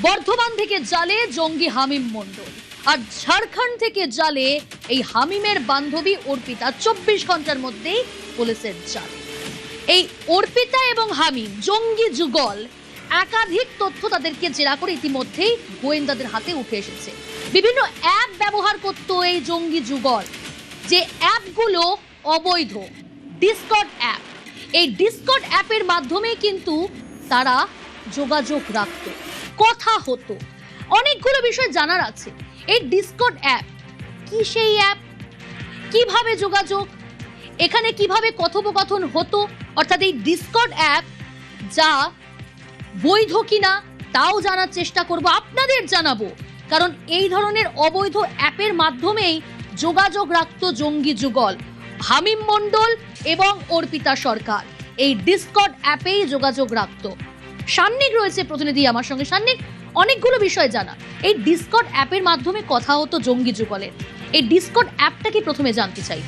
বর্ধমান থেকে জালে জঙ্গি হামিম মণ্ডল, আর ঝাড়খণ্ড থেকে জালে এই হামিমের বান্ধবী অর্পিতা 24 ঘন্টার মধ্যেই পুলিশের জালে। এই অর্পিতা এবং হামিম জঙ্গি যুগল, একাধিক তথ্য তাদেরকে জেরা করে ইতিমধ্যেই গোয়েন্দাদের হাতে উঠে এসেছে। বিভিন্ন অ্যাপ ব্যবহার করত এই জঙ্গি যুগল, যে অ্যাপগুলো অবৈধ। ডিসকর্ড অ্যাপ, এই ডিসকর্ড অ্যাপের মাধ্যমে কিন্তু তারা যোগাযোগ রাখত, কথা হতো। অনেকগুলো বিষয় জানার আছে। এই ডিসকর্ড অ্যাপ কি, সেই অ্যাপ কিভাবে যোগাযোগ, এখানে কিভাবে কথোপকথন হতো, অর্থাৎ এই ডিসকর্ড অ্যাপ যা বৈধ কিনা তাও জানার চেষ্টা করব, আপনাদের জানাবো। কারণ এই ধরনের অবৈধ অ্যাপের মাধ্যমেই যোগাযোগ রাখত জঙ্গি যুগল হামিম মণ্ডল এবং অর্পিতা সরকার। এই ডিসকর্ড অ্যাপেই যোগাযোগ রাখত। সান্নিক রয়েছে প্রতিনিধি আমার সঙ্গে। সান্নিক, অনেকগুলো বিষয় জানা। এই ডিসকর্ড অ্যাপের মাধ্যমে কথা হতো জঙ্গি যুগলের। এই ডিসকর্ড অ্যাপটা কি প্রথমে জানতে চাই।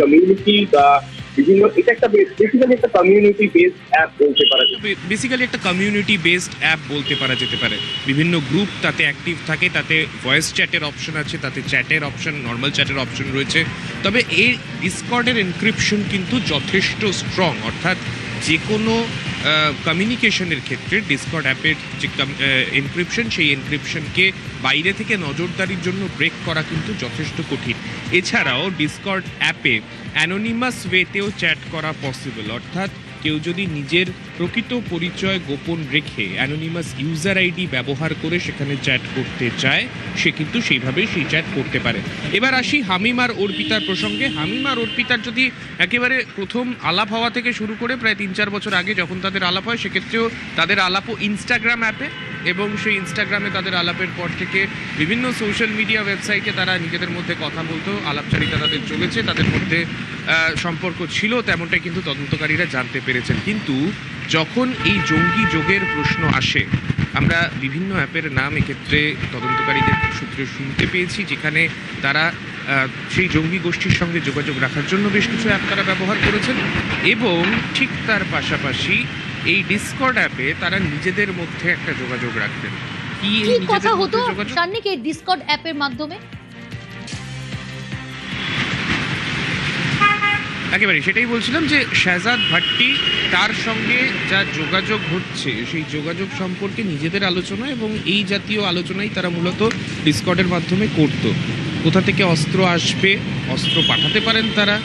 কমিউনিটি বা বিভিন্ন, এটা একটা বেসিক্যালি একটা কমিউনিটি বেসড অ্যাপ বলতে পারা যায়। বেসিক্যালি একটা কমিউনিটি বেসড অ্যাপ বলতে পারা যেতে পারে। বিভিন্ন গ্রুপ তাতে অ্যাক্টিভ থাকে, তাতে ভয়েস চ্যাটের অপশন আছে, তাতে চ্যাটের অপশন, নর্মাল চ্যাটের অপশন রয়েছে। তবে এই ডিসকর্ডের এনক্রিপশন কিন্তু যথেষ্ট স্ট্রং, অর্থাৎ যে কোনো কমিউনিকেশনের ক্ষেত্রে ডিসকর্ড অ্যাপের যে এনক্রিপশন, সেই এনক্রিপশনকে বাইরে থেকে নজরদারির জন্য ব্রেক করা কিন্তু যথেষ্ট কঠিন। এছাড়াও ডিসকর্ড অ্যাপে অ্যানোনিমাস ওয়েতেও চ্যাট করা পসিবল, অর্থাৎ কেউ যদি নিজের প্রকৃত পরিচয় গোপন রেখে অ্যানোনিমাস ইউজার আইডি ব্যবহার করে সেখানে চ্যাট করতে চায়, সে কিন্তু সেইভাবেই সেই চ্যাট করতে পারে। এবার আসি হামিম আর অর্পিতার প্রসঙ্গে। হামিম আর অর্পিতার যদি একেবারে প্রথম আলাপ হওয়া থেকে শুরু করে প্রায় 3-4 বছর আগে যখন তাদের আলাপ হয়, সেক্ষেত্রেও তাদের আলাপও ইনস্টাগ্রাম অ্যাপে, এবং সেই ইনস্টাগ্রামে তাদের আলাপের পর থেকে বিভিন্ন সোশ্যাল মিডিয়া ওয়েবসাইটে তারা নিজেদের মধ্যে কথা বলতো, আলাপচারিতা তাদের চলেছে, তাদের মধ্যে সম্পর্ক ছিল, তেমনটাই কিন্তু তদন্তকারীরা জানতে পেরেছেন। কিন্তু যখন এই জঙ্গি যোগের প্রশ্ন আসে, আমরা বিভিন্ন অ্যাপের নাম এক্ষেত্রে তদন্তকারীদের সূত্রে শুনতে পেয়েছি, যেখানে তারা সেই জঙ্গি গোষ্ঠীর সঙ্গে যোগাযোগ রাখার জন্য বেশ কিছু অ্যাপ তারা ব্যবহার করেছেন, এবং ঠিক তার পাশাপাশি এই ডিসকর্ড অ্যাপে তারা নিজেদের মধ্যে একটা যোগাযোগ রাখতেন। কি কথা হতো সান্নিক এই ডিসকর্ড অ্যাপের মাধ্যমে? একেবারে সেটাই বলছিলাম যে শাহজাদ ভাট্টি, তার সঙ্গে যা যোগাযোগ হচ্ছে সেই যোগাযোগ সম্পর্কে নিজেদের আলোচনা এবং এই জাতীয় আলোচনাই তারা মূলত ডিসকর্ডের মাধ্যমে করত। কোথা থেকে অস্ত্র আসবে, অস্ত্র পাঠাতে পারেন তারা,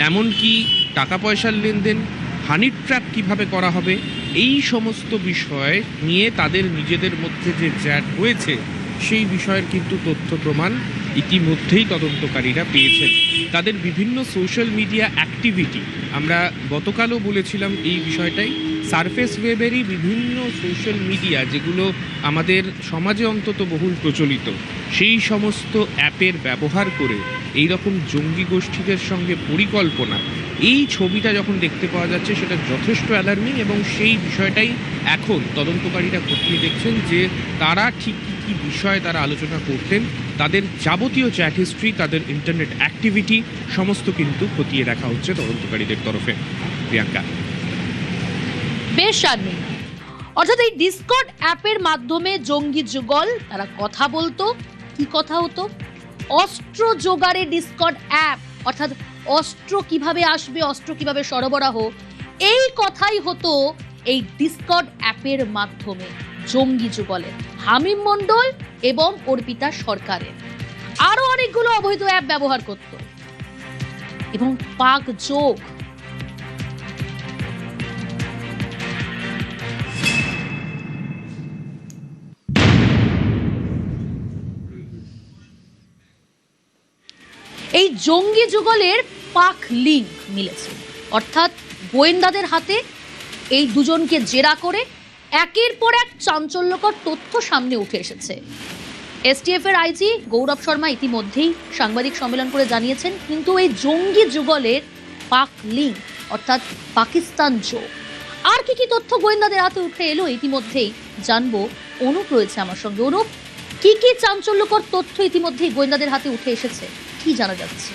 এমনকি টাকা পয়সার লেনদেন, হানি ট্র্যাপ কীভাবে করা হবে, এই সমস্ত বিষয় নিয়ে তাদের নিজেদের মধ্যে যে চ্যাট হয়েছে সেই বিষয়ের কিন্তু তথ্য প্রমাণ ইতিমধ্যেই তদন্তকারীরা পেয়েছেন। তাদের বিভিন্ন সোশ্যাল মিডিয়া অ্যাক্টিভিটি, আমরা গতকালও বলেছিলাম এই বিষয়টাই, সারফেস ওয়েবেরই বিভিন্ন সোশ্যাল মিডিয়া যেগুলো আমাদের সমাজে অন্তত বহুল প্রচলিত, সেই সমস্ত অ্যাপের ব্যবহার করে এই রকম জঙ্গি গোষ্ঠীদের সঙ্গে পরিকল্পনা, এই ছবিটা যখন দেখতে পাওয়া যাচ্ছে সেটা যথেষ্ট অ্যালার্মিং। এবং সেই বিষয়টাই এখন তদন্তকারীরা খতিয়ে দেখছেন যে তারা ঠিক কী বিষয়ে তারা আলোচনা করতেন, তাদের যাবতীয় চ্যাট হিস্ট্রি, তাদের ইন্টারনেট অ্যাক্টিভিটি সমস্ত কিন্তু খতিয়ে দেখা হচ্ছে তদন্তকারীদের তরফে। প্রিয়াঙ্কা, বেশ সান্নিক, অর্থাৎ এই ডিসকর্ড অ্যাপের মাধ্যমে জঙ্গি যুগল তারা কথা বলতো। কি কথা হতো? অস্ত্র জোগাড়ে ডিসকর্ড অ্যাপ, অর্থাৎ অস্ত্র কিভাবে আসবে, অস্ত্র কিভাবে সরবরাহ, এই কথাই হতো এই ডিসকর্ড অ্যাপের মাধ্যমে জঙ্গি যুগলের হামিম মণ্ডল এবং অর্পিতা সরকারের। আরো অনেকগুলো অবৈধ অ্যাপ ব্যবহার করত এবং পাক যোগ। এই জঙ্গি যুগলের পাক লিঙ্ক মিলেছে, অর্থাৎ গোয়েন্দাদের হাতে এই দুজনকে জেরা করে একের পর এক চাঞ্চল্যকর তথ্য সামনে উঠে এসেছে। এসটিএফ এর আইজি গৌরব শর্মা ইতিমধ্যেই সাংবাদিক সম্মেলন করে জানিয়েছেন, কিন্তু এই জঙ্গি যুগলের পাক লিঙ্ক, অর্থাৎ পাকিস্তান যোগ, আর কি কি তথ্য গোয়েন্দাদের হাতে উঠে এলো ইতিমধ্যেই জানবো। অনুপ রয়েছে আমার সঙ্গে। অনুপ, কি কি চাঞ্চল্যকর তথ্য ইতিমধ্যেই গোয়েন্দাদের হাতে উঠে এসেছে, কি জানা যাচ্ছে?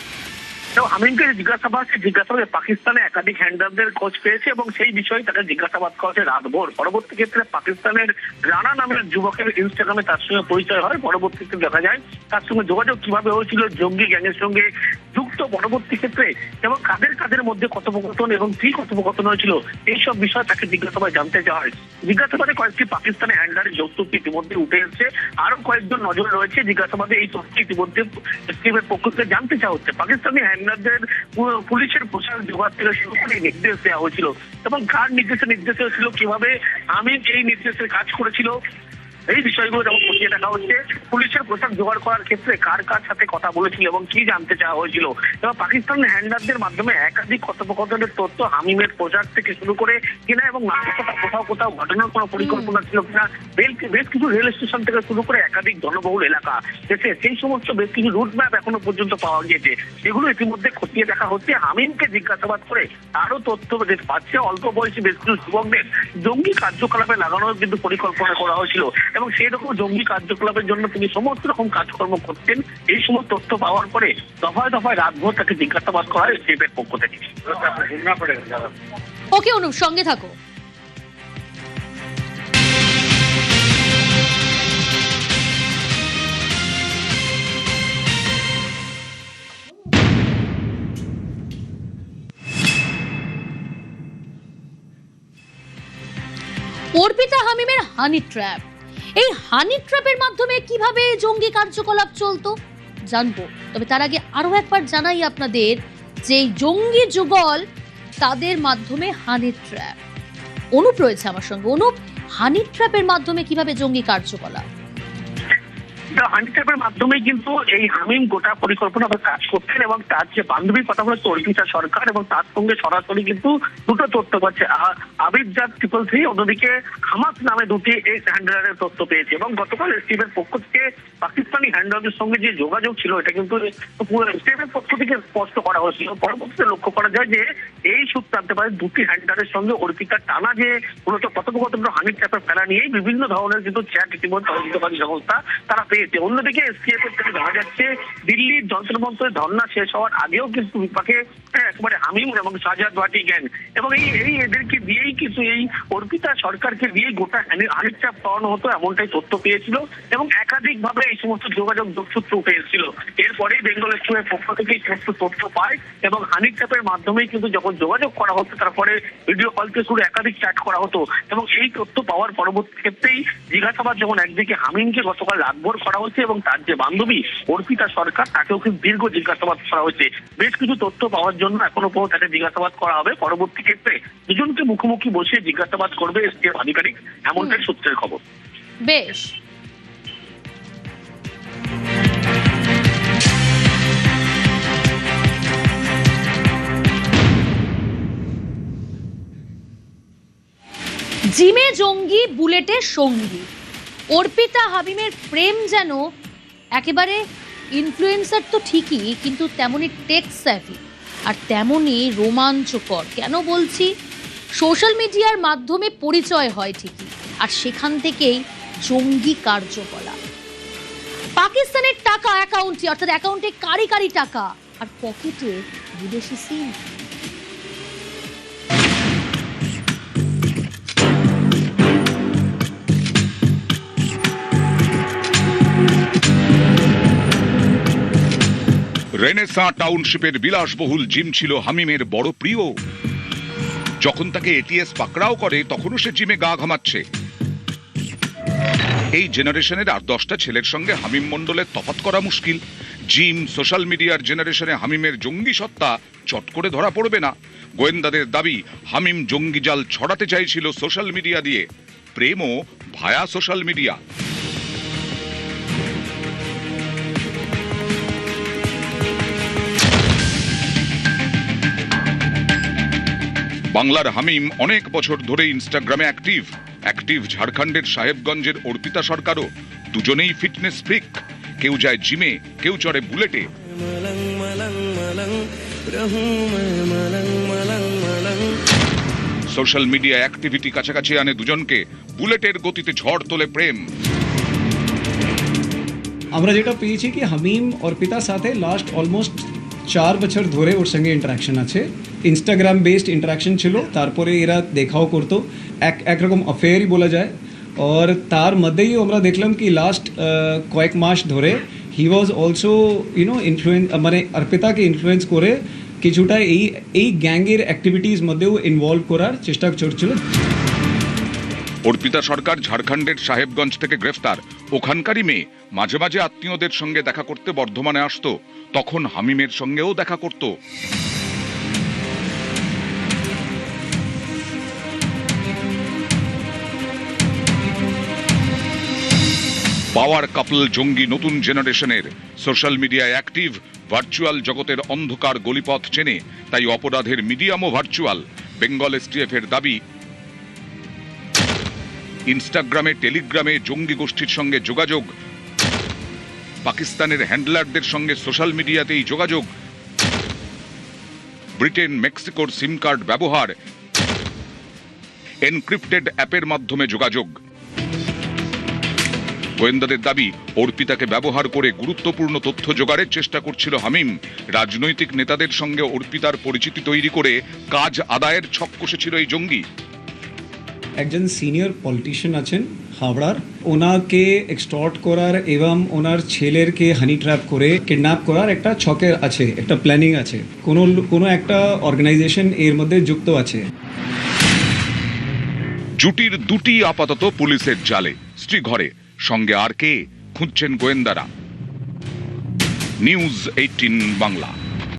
হামিমকে জিজ্ঞাসাবাদে পাকিস্তানে একাধিক হ্যান্ডারদের খোঁজ পেয়েছে এবং সেই বিষয়ে তাকে জিজ্ঞাসাবাদ করা হচ্ছে রাতভর। পরবর্তী ক্ষেত্রে পাকিস্তানের রানা নামের যুবকের ইনস্টাগ্রামে তার সঙ্গে পরিচয় হয়। পরবর্তীতে দেখা যায় তার সঙ্গে যোগাযোগ কিভাবে হয়েছিল জঙ্গি গ্যাংয়ের সঙ্গে যুক্ত, পরবর্তী ক্ষেত্রে এবং কাদের মধ্যে কথোপকথন এবং কি কথোপকথন হয়েছিল এইসব বিষয় তাকে জিজ্ঞাসাবাদে জানতে চাওয়া হয়। জিজ্ঞাসাবাদে কয়েকটি পাকিস্তানি হ্যান্ডারের যৌতুক ইতিমধ্যে উঠে এসেছে, আরো কয়েকজন নজর রয়েছে। জিজ্ঞাসাবাদে এই তথ্য ইতিমধ্যে এসটিএফের পক্ষ থেকে জানতে চাওয়া হচ্ছে। পাকিস্তানি হ্যান্ডারদের পুলিশের পোশাক জোগাড় থেকে শুরু করে নির্দেশ দেওয়া হয়েছিল এবং কার নির্দেশ হয়েছিল, কিভাবে আমি এই নির্দেশের কাজ করেছিল, এই বিষয়গুলো যেমন খতিয়ে দেখা হচ্ছে। পুলিশের পোশাক জোগাড় করার ক্ষেত্রে কার সাথে কথা বলেছিল এবং কি জানতে চাওয়া হয়েছিল। এবং পাকিস্তানের হ্যান্ডারদের মাধ্যমে একাধিক কথোপকথনের তথ্য হামিমের পোশাক থেকে শুরু করে কিনা এবং নাশকতা কোথাও ঘটনার কোনো পরিকল্পনা ছিল কিনা, বেশ কিছু রেল স্টেশন থেকে শুরু করে একাধিক জনবহুল এলাকা এসে সেই সমস্ত বেশ কিছু রুট ম্যাপ এখনো পর্যন্ত পাওয়া গিয়েছে। এগুলো ইতিমধ্যে খতিয়ে দেখা হচ্ছে। হামিমকে জিজ্ঞাসাবাদ করে আরো তথ্য পাচ্ছে। অল্প বয়সী বেশ কিছু যুবকদের জঙ্গি কার্যকলাপে লাগানোর কিন্তু পরিকল্পনা করা হয়েছিল এবং সেই রকম জঙ্গি কার্যকলাপের জন্য তিনি সমস্ত রকম কাজকর্ম করতেন। এই সমস্ত তথ্য পাওয়ার পরে দফায় দফায় রাতভর তাকে জিজ্ঞাসাবাদ করা হয় এসটিএফের পক্ষ থেকে। ওকে অনুপ, সঙ্গে থাকো। অর্পিতা হামিমের হানি ট্র্যাপ, এই হানি ট্র্যাপের মাধ্যমে কিভাবে জঙ্গি কার্যকলাপ চলতো জানবো। তবে তার আগে আরো একবার জানাই আপনাদের যে জঙ্গি যুগল তাদের মাধ্যমে হানি ট্র্যাপ। অনুপ রয়েছে আমার সঙ্গে। অনুপ, হানি ট্র্যাপের মাধ্যমে কিভাবে জঙ্গি কার্যকলাপ? হানি ট্র্যাপের মাধ্যমে কিন্তু এই হামিম গোটা পরিকল্পনা কাজ করতেন এবং তার যে বান্ধবীর কথা বলে অর্পিতা সরকার এবং তার সঙ্গে সরাসরি কিন্তু দুটো তথ্য পাচ্ছে। আবিদ জাত 333, অন্যদিকে হামাস নামে দুটি এই হ্যান্ডলারের তথ্য পেয়েছে এবং গতকাল এসটিএফের পক্ষ থেকে পাকিস্তানি হ্যান্ডলারদের সঙ্গে যে যোগাযোগ ছিল এটা কিন্তু এসটিএফের পক্ষ থেকে স্পষ্ট করা হয়েছিল। পরবর্তীতে লক্ষ্য করা যায় যে এই সূত্র জানতে পারে দুটি হ্যান্ডলারের সঙ্গে অর্পিতার টানা যে মূলত কথোপকথন হানি ট্র্যাপের ফেলা নিয়েই বিভিন্ন ধরনের কিন্তু চ্যাট ইতিমধ্যে তদন্তকারী সংস্থা তারা পেয়েছে। অন্যদিকে এসটিএফ এর থেকে দেখা যাচ্ছে দিল্লির যন্ত্র মন্ত্রের ধর্ণা শেষ হওয়ার আগেও কিন্তু বিপাকে একবারে হামিম এবং শাহজাদ ওয়াটি গ্যাং এবং এদেরকে দিয়েই কিন্তু এই অর্পিতা সরকারকে দিয়ে গোটা হানি ট্র্যাপ করানো হতো এমনটাই তথ্য পেয়েছিল এবং একাধিকভাবে এই সমস্ত যোগাযোগ যোগসূত্র উঠে এসেছিল। এরপরেই বেঙ্গল এক্সপ্রেসের পক্ষ থেকে এই সমস্ত তথ্য পায় এবং হানি ট্র্যাপের মাধ্যমেই কিন্তু যখন যোগাযোগ করা হতো তারপরে ভিডিও কল থেকে শুরু একাধিক চ্যাট করা হতো এবং এই তথ্য পাওয়ার পরবর্তী ক্ষেত্রেই জিজ্ঞাসাবাদ যখন একদিকে হামিমকে গতকাল রাতভর করা হচ্ছে এবং তার যে বান্ধবী অর্পিতা সরকার তাকেও কিন্তু দীর্ঘ জিজ্ঞাসাবাদ করা হয়েছে। বেশ কিছু তথ্য পাওয়ার জন্য এখনো পর্যন্ত তাকে জিজ্ঞাসাবাদ করা হবে। পরবর্তী ক্ষেত্রে দুজনকে মুখোমুখি বসিয়ে জিজ্ঞাসাবাদ করবে এসটিএফ আধিকারিক, এমনটাই সূত্রের খবর। বেশ, জিমে জঙ্গি, বুলেটে সঙ্গী। অর্পিতা হামিমের প্রেম যেন একেবারে ইনফ্লুয়েন্সার তো ঠিকই, কিন্তু তেমনই টেক স্যাভি আর তেমনই রোমাঞ্চকর। কেন বলছি? সোশ্যাল মিডিয়ার মাধ্যমে পরিচয় হয় ঠিকই, আর সেখান থেকেই জঙ্গি কার্যকলাপ। পাকিস্তানের টাকা অ্যাকাউন্টে, অর্থাৎ অ্যাকাউন্টে কারি টাকা আর পকেটে বিদেশি সিম। রেনেসাঁ টাউনশিপের বিলাসবহুল জিম ছিল হামিমের বড় প্রিয়। যখন তাকে এটিএস পাকড়াও করে তখনও সে জিমে গা ঘামাচ্ছে। এই জেনারেশনের আর 10টা ছেলের সঙ্গে হামিম মণ্ডলের তফাৎ করা মুশকিল। জিম, সোশ্যাল মিডিয়ার জেনারেশনে হামিমের জঙ্গি সত্তা চট করে ধরা পড়বে না। গোয়েন্দাদের দাবি হামিম জঙ্গি জাল ছড়াতে চাইছিল সোশ্যাল মিডিয়া দিয়ে, প্রেমও ভায়া সোশ্যাল মিডিয়া। বাংলার হামিম অনেক বছর ধরে ইনস্টাগ্রামে অ্যাক্টিভ ঝাড়খণ্ডের সাহেবগঞ্জের অর্পিতা সরকারও। দুজনেই ফিটনেস ফ্রিক। কেউ যায় জিমে, কেউ চড়ে বুলেটে। সোশ্যাল মিডিয়া অ্যাক্টিভিটি কাছাকাছি আনে দুজনকে। বুলেটের গতিতে ঝড় তোলে প্রেম। আমরা যেটা পেয়েছি কি হামিম অর্পিতার সাথে লাস্ট অলমোস্ট 4 বছর ধরে ওর সঙ্গে ইন্টারাকশন আছে, ইনস্টাগ্রাম বেসড ইন্টারাকশন ছিল, তারপরে এরা দেখাও করতো, একরকম অ্যাফেয়ারই বলা যায়। আর তার মধ্যেই আমরা দেখলাম কি লাস্ট কয়েক মাস ধরে হি ওয়াজ অলসো ইনফ্লুয়েন্স, মানে অর্পিতাকে ইনফ্লুয়েন্স করে কিছুটা এই গ্যাংয়ের অ্যাক্টিভিটিস মধ্যেও ইনভলভ করার চেষ্টা করছিল। অর্পিতা সরকার ঝাড়খণ্ডের সাহেবগঞ্জ থেকে গ্রেফতার। ওখানকারই মেয়ে, মাঝে মাঝে আত্মীয়দের সঙ্গে দেখা করতে বর্ধমানে আসতো, তখন হামিমের সঙ্গেও দেখা করত। পাওয়ার কাপল জঙ্গি নতুন জেনারেশনের, সোশ্যাল মিডিয়ায় অ্যাক্টিভ, ভার্চুয়াল জগতের অন্ধকার গলিপথ চেনে, তাই অপরাধের মিডিয়ামও ভার্চুয়াল। বেঙ্গল এসটিএফ এর দাবি, ইনস্টাগ্রামে টেলিগ্রামে জঙ্গি গোষ্ঠীর সঙ্গে যোগাযোগ, পাকিস্তানের হ্যান্ডলারদের সঙ্গে সোশ্যাল মিডিয়াতেই যোগাযোগ, ব্রিটেন মেক্সিকোর সিম কার্ড ব্যবহার, এনক্রিপ্টেড অ্যাপের মাধ্যমে যোগাযোগ। গোয়েন্দাদের দাবি, অর্পিতাকে ব্যবহার করে গুরুত্বপূর্ণ তথ্য জোগাড়ের চেষ্টা করছিল হামিম। রাজনৈতিক নেতাদের সঙ্গে অর্পিতার পরিচিতি তৈরি করে কাজ আদায়ের ছক কষেছিল এই জঙ্গি। একজন সিনিয়র পলিটিশিয়ান আছেন হাওড়ার, ওনাকে এক্সটর্ট করার এবং ওনার ছেলেরকে হানি ট্র্যাপ করে কিডন্যাপ করার একটা ছকের আছে, একটা প্ল্যানিং আছে, কোনো একটা অর্গানাইজেশন এর মধ্যে যুক্ত আছে। জুটির দুটি আপাতত পুলিশের জালে, স্ত্রী ঘরে, সঙ্গে আর কে খুঁজছেন গোয়েন্দারা। নিউজ 18 বাংলা।